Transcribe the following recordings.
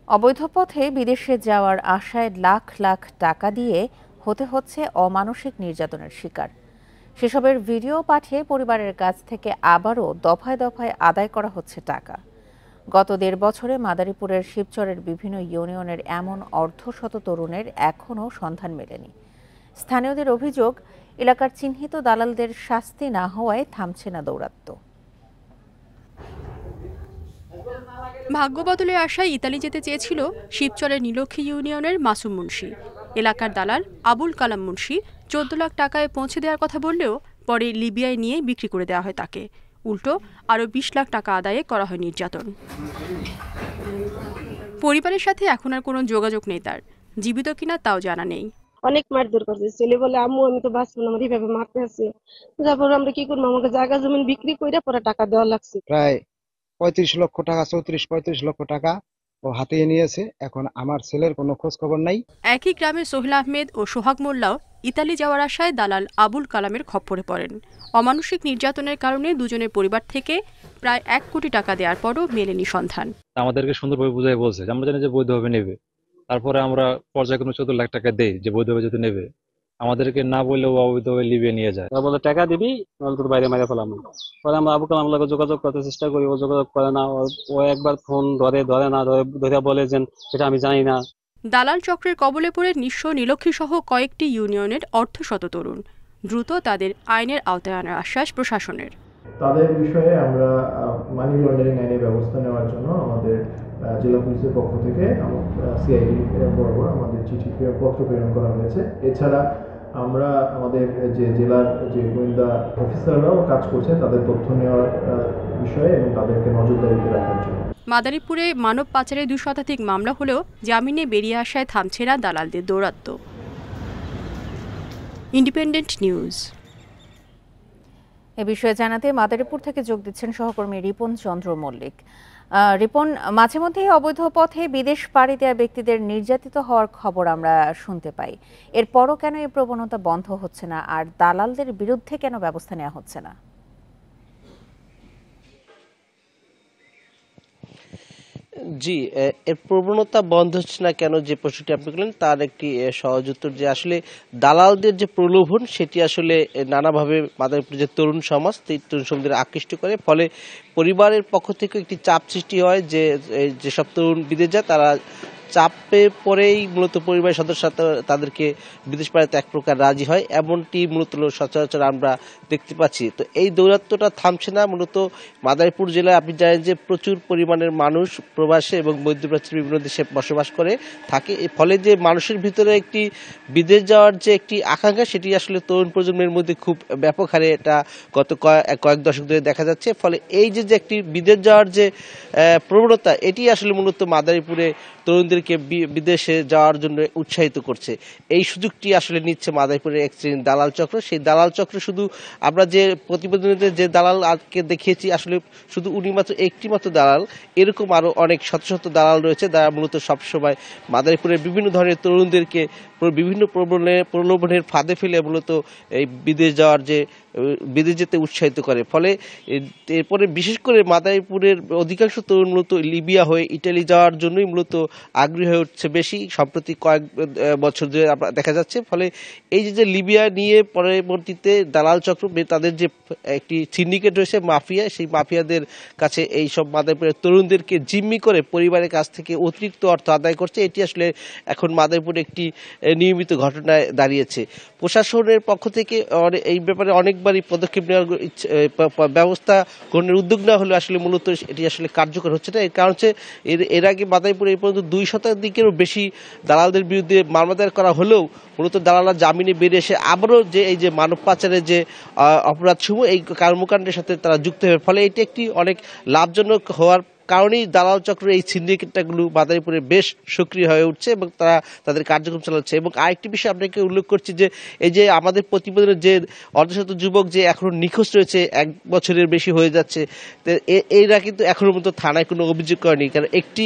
অবৈধ পথে বিদেশে যাওয়ার আশায় লাখ লাখ টাকা দিয়ে হতে হচ্ছে অমানসিক নির্যাতনের শিকার। সেসবের ভিডিও পাঠিয়ে পরিবারের কাছ থেকে আবারও দফায় দফায় আদায় করা হচ্ছে টাকা। গত ১.৫ বছরে মাদারীপুরের শিবচরের বিভিন্ন ইউনিয়নের এমন অর্ধশত তরুণের এখনও সন্ধান মেলেনি। স্থানীয়দের অভিযোগ, এলাকার চিহ্নিত দালালদের শাস্তি না হওয়ায় থামছে না দৌরাত্ম্য। ভাগ্য বদলের আশায় ইতালি যেতে চেয়েছিল শিবচরের নীলক্ষী ইউনিয়নের মাসুম মুন্সি। এলাকার দালাল আবুল কালাম মুন্সি ১৪ লাখ টাকায় পৌঁছে দেওয়ার কথা বললেও পরে লিবিয়ায় নিয়ে বিক্রি করে দেওয়া হয় তাকে। উল্টো আরও ২০ লাখ টাকা আদায়ে করা হয় নির্যাতন। পরিবারের সাথে এখন আর কোনো যোগাযোগ নেই তার। জীবিত কিনা তাও জানা নেই। অনেক মারধর করছে। ছেলে বলে আম্মু আমি তো বাঁচবো না, আমার এইভাবে মারতে আছে। তারপর আমরা কি করবো, আমাকে জায়গা জমিন বিক্রি করে পরে টাকা দেওয়া লাগছে। প্রায় ৩৫ লক্ষ টাকা, ৩৪-৩৫ লক্ষ টাকা ও হাতিয়ে নিয়েছে। এখন আমার ছেলের কোনো খোঁজ খবর নাই। একই গ্রামের সোহেল আহমেদ ও সোহাগ মোল্লাও ইতালি যাওয়ার আশায় দালাল আবুল কালামের খপ্পরে পড়েন। অমানসিক নির্যাতনের কারণে দুজনের পরিবার থেকে প্রায় ১ কোটি টাকা দেওয়ার পরও মেলেনি সন্ধান। আমাদেরকে সুন্দরভাবে বুঝাই বলছে যে আমরা জানি যে বৈধভাবে নেবে, তারপরে আমরা পর্যায়ক্রমে ১৪ লাখ টাকা দেই যে বৈধভাবে যদি নেবে, আমাদেরকে না বললেও অবৈধভাবে লিবিয়ে নিয়ে যায়। বলে টাকা দিবি নাহলে তোর বাইরে মেরে ফেলাম। পরে আমরা আবু কালাম লাগে যোগাযোগ করতে চেষ্টা করি, ও যোগাযোগ করে না। ও একবার ফোন ধরে না, ধরে বলে যে এটা আমি জানি না। দালাল চক্রের কবলে পড়ে নিঃস্ব নীলক্ষী সহ কয়েকটি ইউনিয়নের অর্ধশত তরুণ। দ্রুত তাদের আইনের আওতায় আনার আশ্বাস প্রশাসনের। তাদের বিষয়ে আমরা মানি লন্ডারিং আইনে ব্যবস্থা নেওয়ার জন্য আমাদের জেলা পুলিশের পক্ষ থেকে সিআইডি বরাবর আমাদের চিঠি পত্র প্রেরণ করা হয়েছে। এছাড়া আমরা আমাদের যে জেলার যে গোয়েন্দা অফিসাররাও কাজ করছেন তাদের তথ্য নেওয়ার বিষয়ে এবং তাদেরকে নজরদারিতে রাখার জন্য। মাদারীপুরে মানব পাচারের ২ শতাধিক মামলা হলেও জামিনে বেরিয়ে আসায় থামছে না দালালদের দৌরাত্ম্য। Independent news. এ বিষয়ে জানাতে মাদারীপুর থেকে যোগ দিচ্ছেন সহকর্মী রিপন চন্দ্র মল্লিক। রিপন, মাঝে মধ্যেই অবৈধ পথে বিদেশ পাড়ি দেওয়া ব্যক্তিদের নির্যাতিত হওয়ার খবর আমরা শুনতে পাই। এরপরও কেন এই প্রবণতা বন্ধ হচ্ছে না, আর দালালদের বিরুদ্ধে কেন ব্যবস্থা নেওয়া হচ্ছে না? জি, এর প্রবণতা বন্ধ হচ্ছে না কেন যে প্রশ্নটি আপনি করলেন তার একটি সহজ উত্তর যে আসলে দালালদের যে প্রলোভন সেটি আসলে নানাভাবে মাদারীপুরের যে তরুণ সমাজ সেই তরুণ সমাজদের আকৃষ্ট করে। ফলে পরিবারের পক্ষ থেকে একটি চাপ সৃষ্টি হয় যে যেসব তরুণ বিদেশ যায় তারা চাপে পরেই মূলত পরিবারের সদস্য তাদেরকে বিদেশ পাড়াতে এক প্রকার রাজি হয়, এমনটি মূলত সচরাচর আমরা দেখতে পাচ্ছি। তো এই দৌরাত্ম্যটা থামছে না। মূলত মাদারীপুর জেলায় আপনি জানেন যে প্রচুর পরিমাণের মানুষ প্রবাসে এবং মধ্যপ্রাচ্যের বিভিন্ন দেশে বসবাস করে থাকে। এর ফলে যে মানুষের ভিতরে একটি বিদেশ যাওয়ার যে একটি আকাঙ্ক্ষা সেটি আসলে তরুণ প্রজন্মের মধ্যে খুব ব্যাপক হারে এটা গত কয়েক দশক ধরে দেখা যাচ্ছে। ফলে এই যে একটি বিদেশ যাওয়ার যে প্রবণতা এটি আসলে মূলত মাদারীপুরে তরুণদেরকে বিদেশে যাওয়ার জন্য উৎসাহিত করছে। এই সুযোগটি আসলে নিচ্ছে মাদারীপুরের এক শ্রেণীর দালাল চক্র। সেই দালাল চক্র শুধু আমরা যে প্রতিবেদনে যে দালাল আজকে দেখিয়েছি আসলে শুধু উনি মাত্র একটি মাত্র দালাল, এরকম আরো অনেক শত শত দালাল রয়েছে যারা মূলত সবসময় মাদারীপুরের বিভিন্ন ধরনের তরুণদেরকে বিভিন্ন প্রলোভনের ফাঁদে ফেলে মূলত এই বিদেশ যেতে উৎসাহিত করে। ফলে এরপরে বিশেষ করে মাদারীপুরের অধিকাংশ তরুণ মূলত লিবিয়া হয়ে ইটালি যাওয়ার জন্যই মূলত আগ্রহী হয়ে উঠছে বেশি সম্প্রতি কয়েক বছর ধরে দেখা যাচ্ছে। ফলে এই যে লিবিয়া নিয়ে পরবর্তীতে দালাল চক্র তাদের যে একটি সিন্ডিকেট রয়েছে মাফিয়া, সেই মাফিয়াদের কাছে এই সব মাদারীপুরের তরুণদেরকে জিম্মি করে পরিবারের কাছ থেকে অতিরিক্ত অর্থ আদায় করছে। এটি আসলে এখন মাদারীপুরে একটি নিয়মিত ঘটনায় দাঁড়িয়েছে। প্রশাসনের পক্ষ থেকে এই ব্যাপারে অনেকবারই পদক্ষেপ নেওয়ার ব্যবস্থা গ্রহণের উদ্যোগ নেওয়া হলে আসলে মূলত এটি আসলে কার্যকর হচ্ছে না। এর কারণ হচ্ছে এর আগে মাদারীপুরে এই পর্যন্ত 2 শতাধিকেরও বেশি দালালদের বিরুদ্ধে মামলা দায়ের করা হলেও মূলত দালালরা জামিনে বেরিয়ে এসে আবারও যে এই যে মানব পাচারের যে অপরাধসমূহ এই কর্মকাণ্ডের সাথে তারা যুক্ত হবে। ফলে এটি একটি অনেক লাভজনক হওয়ার কারণেই দালাল চক্র এই সিন্ডিকেটগুলো মাদারীপুরে বেশ সক্রিয় হয়ে উঠছে এবং তারা তাদের কার্যক্রম চালাচ্ছে। এবং আরেকটি বিষয় আপনাকে উল্লেখ করছি যে এই যে আমাদের প্রতিবেদনের যে অর্ধশত যুবক যে এখনো নিখোঁজ রয়েছে, 1 বছরের বেশি হয়ে যাচ্ছে, এরা কিন্তু এখনো পর্যন্ত থানায় কোনো অভিযোগ করেনি। কারণ একটি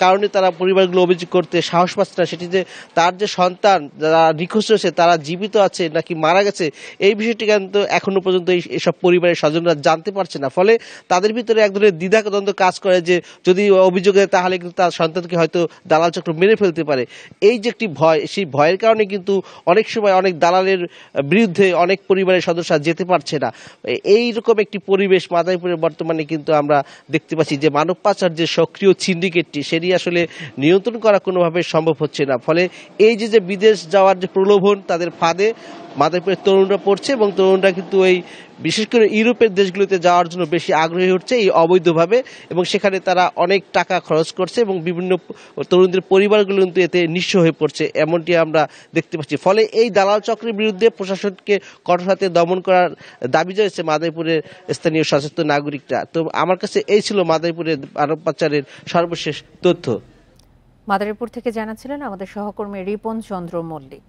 কারণে তারা পরিবারগুলো অভিযোগ করতে সাহস পাচ্ছে না, সেটি যে তার যে সন্তান যারা নিখোঁজ রয়েছে তারা জীবিত আছে নাকি মারা গেছে এই বিষয়টি কিন্তু এখনো পর্যন্ত এসব পরিবারের স্বজনরা জানতে পারছে না। ফলে তাদের ভিতরে এক ধরনের দ্বিধাদ্বন্দ্ব কাজ করে যে যদি অভিযোগ হয় তাহলে কিন্তু তার সন্তানকে হয়তো দালাল চক্র মেরে ফেলতে পারে। এই যে একটি ভয়, সেই ভয়ের কারণে কিন্তু অনেক সময় অনেক দালালের বিরুদ্ধে অনেক পরিবারের সদস্যরা যেতে পারছে না। এইরকম একটি পরিবেশ মাদারীপুরে বর্তমানে কিন্তু আমরা দেখতে পাচ্ছি যে মানব পাচার যে সক্রিয় সিন্ডিকেটটি সেটি আসলে নিয়ন্ত্রণ করা কোনোভাবে সম্ভব হচ্ছে না। ফলে এই যে বিদেশ যাওয়ার যে প্রলোভন, তাদের ফাঁদে মাদারীপুরের তরুণরা পড়ছে এবং তরুণরা কিন্তু এই বিশেষ করে ইউরোপের দেশগুলোতে যাওয়ার জন্য বেশি আগ্রহী হচ্ছে এই অবৈধভাবে, এবং সেখানে তারা অনেক টাকা খরচ করছে এবং বিভিন্ন তরুণদের পরিবারগুলো কিন্তু এতে নিঃস্ব হয়ে পড়ছে, এমনটি আমরা দেখতে পাচ্ছি। ফলে এই দালাল চক্রের বিরুদ্ধে প্রশাসনকে কঠোর হাতে দমন করার দাবি জানিয়েছে মাদারীপুরের স্থানীয় সচেতন নাগরিকরা। তো আমার কাছে এই ছিল মাদারীপুরের মানব পাচারের সর্বশেষ তথ্য। মাদারীপুর থেকে জানাচ্ছিলেন আমাদের সহকর্মী রিপন চন্দ্র মল্লিক।